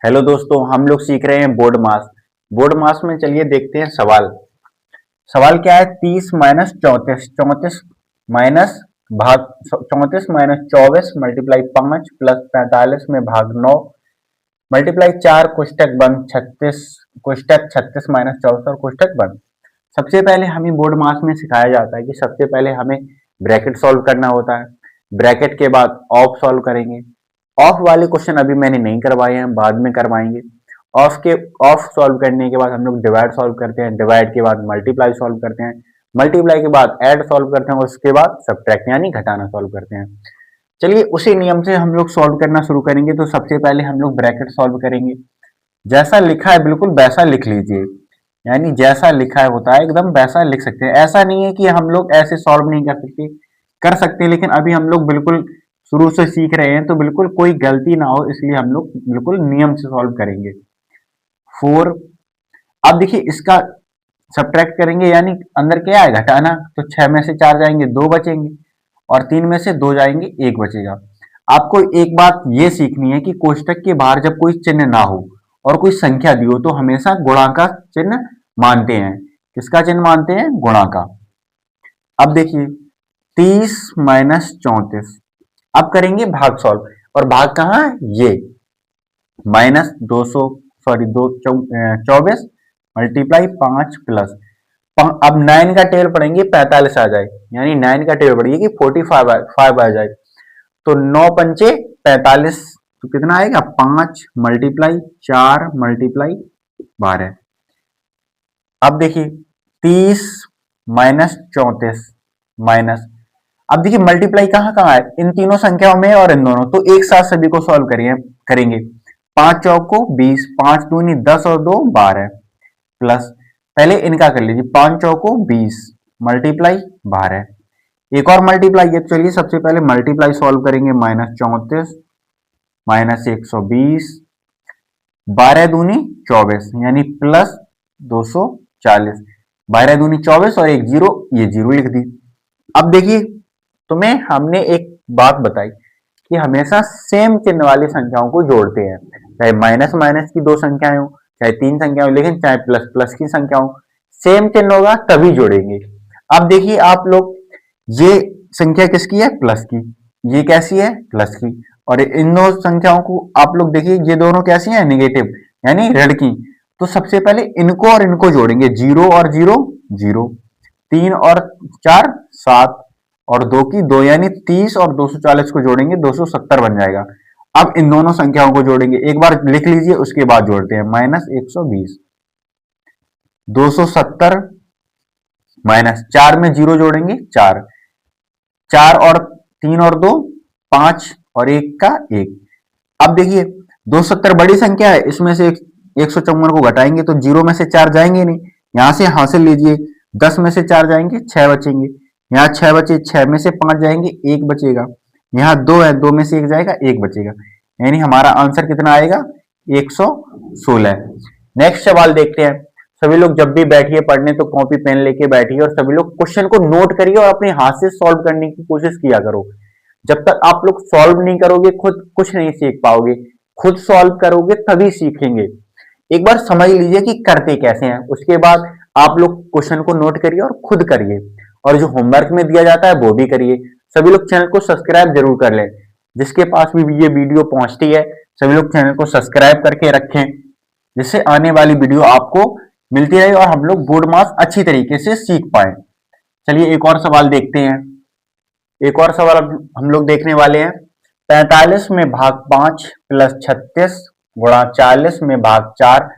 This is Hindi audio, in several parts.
हेलो दोस्तों, हम लोग सीख रहे हैं बोर्ड मास। बोर्ड मास में चलिए देखते हैं सवाल। सवाल क्या है? 30 माइनस 34, 34 माइनस भाग 34 माइनस 24 मल्टीप्लाई 5 प्लस 45 में भाग 9 मल्टीप्लाई 4 कोष्टक बंद 36, कोष्टक 36 माइनस 24 और कोष्टक बंद। सबसे पहले हमें बोर्ड मास में सिखाया जाता है कि सबसे पहले हमें ब्रैकेट सॉल्व करना होता है। ब्रैकेट के बाद ऑफ सॉल्व करेंगे। ऑफ वाले क्वेश्चन अभी मैंने नहीं करवाए हैं, बाद में करवाएंगे। ऑफ सॉल्व करने के बाद हम लोग डिवाइड सॉल्व करते हैं, डिवाइड के बाद मल्टीप्लाई सॉल्व करते हैं, मल्टीप्लाई के बाद ऐड सॉल्व करते हैं, उसके बाद सब्ट्रैक्ट यानी घटाना सॉल्व करते हैं। चलिए उसी नियम से हम लोग सॉल्व करना शुरू करेंगे। तो सबसे पहले हम लोग ब्रैकेट सॉल्व करेंगे। जैसा लिखा है बिल्कुल वैसा लिख लीजिए, यानी जैसा लिखा है होता है एकदम वैसा लिख सकते हैं। ऐसा नहीं है कि हम लोग ऐसे सॉल्व नहीं कर सकते, कर सकते हैं, लेकिन अभी हम लोग बिल्कुल शुरू से सीख रहे हैं तो बिल्कुल कोई गलती ना हो, इसलिए हम लोग बिल्कुल नियम से सॉल्व करेंगे। 4। अब देखिए इसका सब्ट्रैक्ट करेंगे, यानी अंदर क्या है घटाना, तो 6 में से 4 जाएंगे 2 बचेंगे, और 3 में से 2 जाएंगे 1 बचेगा। आपको एक बात ये सीखनी है कि कोष्टक के बाहर जब कोई चिन्ह ना हो और कोई संख्या दी हो तो हमेशा गुणा का चिन्ह मानते हैं। किसका चिन्ह मानते हैं? गुणा का। अब देखिए 30 माइनस 34, अब करेंगे भाग सॉल्व, और भाग कहाँ है? ये माइनस 200, सॉरी 24 मल्टीप्लाई 5 प्लस, अब 9 का टेबल पढ़ेंगे 45 आ जाए, यानी 9 का टेबल पढ़िए कि 45 आ जाए, तो 9 पंचे 45, तो कितना आएगा? 5 मल्टीप्लाई 4 मल्टीप्लाई 12। अब देखिए 30 माइनस 34 माइनस, अब देखिए मल्टीप्लाई कहाँ कहाँ है? इन तीनों संख्याओं में और इन दोनों, तो एक साथ सभी को सॉल्व करेंगे। 5 चौक को 20, 5 दूनी 10 और 2 12 प्लस, पहले इनका कर लीजिए, 5 चौक को 20 मल्टीप्लाई 12, एक और मल्टीप्लाई है। चलिए सबसे पहले मल्टीप्लाई सॉल्व करेंगे। माइनस 34 माइनस 120, 12 दूनी 24 यानी प्लस 240, 12 दूनी 24 और एक जीरो, ये जीरो लिख दी। अब देखिए तुम्हें हमने एक बात बताई कि हमेशा सेम चिन्ह वाली संख्याओं को जोड़ते हैं, चाहे माइनस माइनस की दो संख्याएं हो, चाहे तीन संख्याएं हो, लेकिन चाहे प्लस प्लस की संख्या हो, सेम चिन्ह होगा तभी जोड़ेंगे। अब देखिए आप लोग, ये संख्या किसकी है? प्लस की। ये कैसी है? प्लस की। और इन दो संख्याओं को आप लोग देखिए, ये दोनों कैसी हैं? नेगेटिव यानी ऋण की। तो सबसे पहले इनको और इनको जोड़ेंगे, जीरो और जीरो जीरो, 3 और 4 7, और 2 की 2 यानी 30 और 240 को जोड़ेंगे 270 बन जाएगा। अब इन दोनों संख्याओं को जोड़ेंगे, एक बार लिख लीजिए उसके बाद जोड़ते हैं। माइनस 120, 270 माइनस 4 में जीरो जोड़ेंगे 4, 4 और 3 और 2 5 और 1 का 1। अब देखिए 270 बड़ी संख्या है, इसमें से 154 को घटाएंगे तो जीरो में से 4 जाएंगे नहीं, यहां से हासिल लीजिए, 10 में से 4 जाएंगे 6 बचेंगे, यहाँ 6 बचे, 6 में से 5 जाएंगे 1 बचेगा, यहाँ 2 है 2 में से 1 जाएगा 1 बचेगा, यानी हमारा आंसर कितना आएगा? 116। नेक्स्ट सवाल देखते हैं। सभी लोग जब भी बैठिए पढ़ने तो कॉपी पेन लेके बैठिए, और सभी लोग क्वेश्चन को नोट करिए और अपने हाथ से सॉल्व करने की कोशिश किया करो। जब तक आप लोग सॉल्व नहीं करोगे खुद कुछ नहीं सीख पाओगे, खुद सॉल्व करोगे तभी सीखेंगे। एक बार समझ लीजिए कि करते कैसे हैं, उसके बाद आप लोग क्वेश्चन को नोट करिए और खुद करिए, और जो होमवर्क में दिया जाता है वो भी करिए। सभी लोग चैनल को सब्सक्राइब जरूर कर लें, जिसके पास भी ये वीडियो पहुंचती है सभी लोग चैनल को सब्सक्राइब करके रखें, जिससे आने वाली वीडियो आपको मिलती रहे और हम लोग बोर्ड मास अच्छी तरीके से सीख पाए। चलिए एक और सवाल देखते हैं। एक और सवाल हम लोग देखने वाले हैं। 45 में भाग 5 प्लस 36 गुणा 40 में भाग 4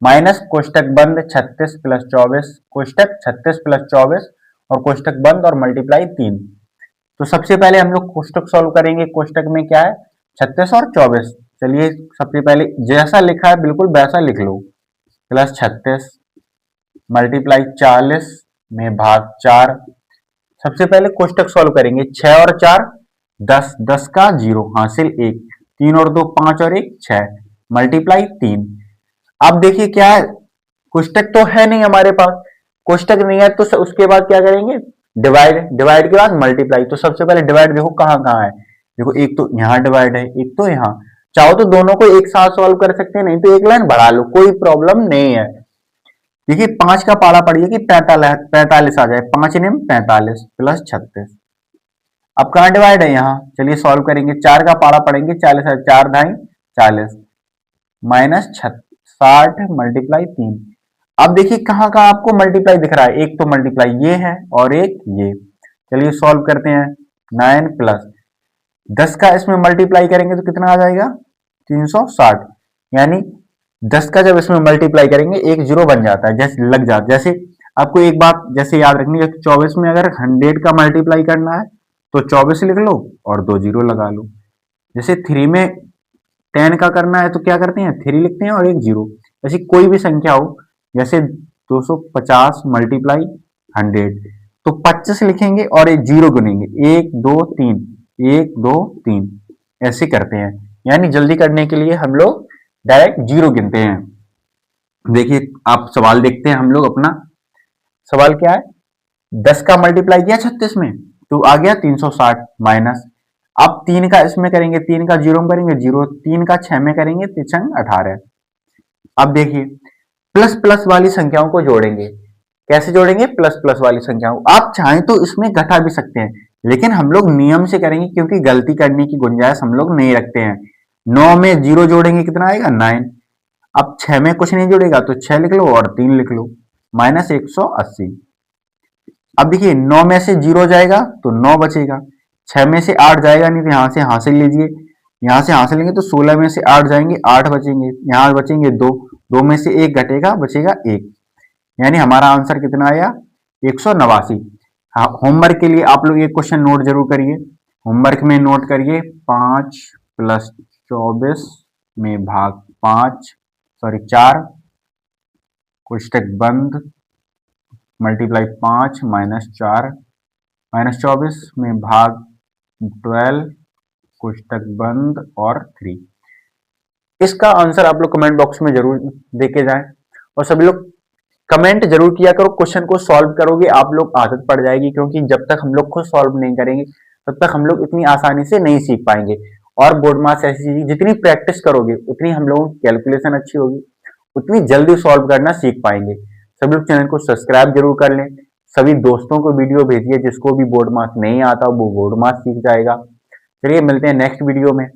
माइनस कोष्टक बंद 36 प्लस 24, कोष्टक 36 प्लस 24 और कोष्टक बंद और मल्टीप्लाई 3। तो सबसे पहले हम लोग कोष्टक सॉल्व करेंगे। कोष्टक में क्या है? 36 और 24। चलिए सबसे पहले जैसा लिखा है बिल्कुल वैसा लिख लो, प्लस 36 मल्टीप्लाई 40 में भाग 4। सबसे पहले कोष्टक सॉल्व करेंगे, 6 और 4 10, 10 का 0 हासिल 1, 3 और 2 5 और 1 6 मल्टीप्लाई 3। अब देखिए क्या है, कोष्टक तो है नहीं हमारे पास, कोष्टक नहीं है तो उसके बाद क्या करेंगे? डिवाइड, डिवाइड के बाद मल्टीप्लाई। तो सबसे पहले डिवाइड देखो कहाँ कहाँ है, देखो एक तो यहाँ डिवाइड है, एक तो यहाँ, चाहो तो दोनों को एक साथ सॉल्व कर सकते हैं, नहीं तो एक लाइन बढ़ा लो, कोई प्रॉब्लम नहीं है। देखिए 5 का पाला पड़िए कि 45 आ जाए, 5 निम 45 प्लस 36। अब कहाँ डिवाइड है यहाँ, चलिए सॉल्व करेंगे। 4 का पाला पड़ेंगे, 40 है, 4 ढाई 40 माइनस 60 मल्टीप्लाई 3। अब देखिए कहाँ कहाँ आपको मल्टीप्लाई दिख रहा है, एक तो मल्टीप्लाई ये है और एक ये। चलिए सॉल्व करते हैं। 9 प्लस 10 का इसमें मल्टीप्लाई करेंगे तो कितना आ जाएगा 360, यानी 10 का जब इसमें मल्टीप्लाई करेंगे एक जीरो बन जाता है, जैसे लग जाता। जैसे आपको एक बात जैसे याद रखनी है, 24 में अगर 100 का मल्टीप्लाई करना है तो 24 लिख लो और 2 जीरो लगा लो। जैसे 3 में 10 का करना है तो क्या करते हैं, 3 लिखते हैं और एक जीरो। ऐसी कोई भी संख्या हो, जैसे 250 मल्टीप्लाई 100 तो 25 लिखेंगे और एक जीरो गिनेंगे, 1 2 3 1 2 3 ऐसे करते हैं। यानी जल्दी करने के लिए हम लोग डायरेक्ट जीरो गिनते हैं। देखिए आप सवाल देखते हैं हम लोग अपना। सवाल क्या है, 10 का मल्टीप्लाई किया 36 में तो आ गया 360 माइनस। अब 3 का इसमें करेंगे, 3 का जीरो में करेंगे जीरो, 3 का 6 में करेंगे 3 18। अब देखिए प्लस प्लस वाली संख्याओं को जोड़ेंगे। कैसे जोड़ेंगे, प्लस प्लस वाली संख्याओं, आप चाहें तो इसमें घटा भी सकते हैं, लेकिन हम लोग नियम से करेंगे क्योंकि गलती करने की गुंजाइश हम लोग नहीं रखते हैं। 9 में जीरो जोड़ेंगे कितना आएगा 9। अब 6 में कुछ नहीं जुड़ेगा तो 6 लिख लो और 3 लिख लो, माइनस 180। अब देखिए 9 में से जीरो जाएगा तो 9 बचेगा, 6 में से 8 जाएगा नहीं तो यहां से हासिल लीजिए, यहां से हासिल लेंगे तो 16 में से 8 जाएंगे 8 बचेंगे, यहां बचेंगे 2, 2 में से 1 घटेगा बचेगा 1, यानी हमारा आंसर कितना आया 189। हाँ, होमवर्क के लिए आप लोग एक क्वेश्चन नोट जरूर करिए। होमवर्क में नोट करिए 5 प्लस 24 में भाग 5 सॉरी 4 कोष्टक बंद मल्टीप्लाई 5 माइनस 4 माइनस 24 में भाग 12 कोष्टक बंद और 3। इसका आंसर आप लोग कमेंट बॉक्स में जरूर देके जाएं और सभी लोग कमेंट जरूर किया करो। क्वेश्चन को सॉल्व करोगे आप लोग आदत पड़ जाएगी, क्योंकि जब तक हम लोग खुद सॉल्व नहीं करेंगे तब तक हम लोग इतनी आसानी से नहीं सीख पाएंगे। और बोर्ड मास ऐसी चीज, जितनी प्रैक्टिस करोगे उतनी हम लोगों की कैलकुलेशन अच्छी होगी, उतनी जल्दी सॉल्व करना सीख पाएंगे। सभी लोग चैनल को सब्सक्राइब जरूर कर लें, सभी दोस्तों को वीडियो भेजिए, जिसको भी बोर्ड मास नहीं आता वो बोर्ड मास सीख जाएगा। चलिए मिलते हैं नेक्स्ट वीडियो में।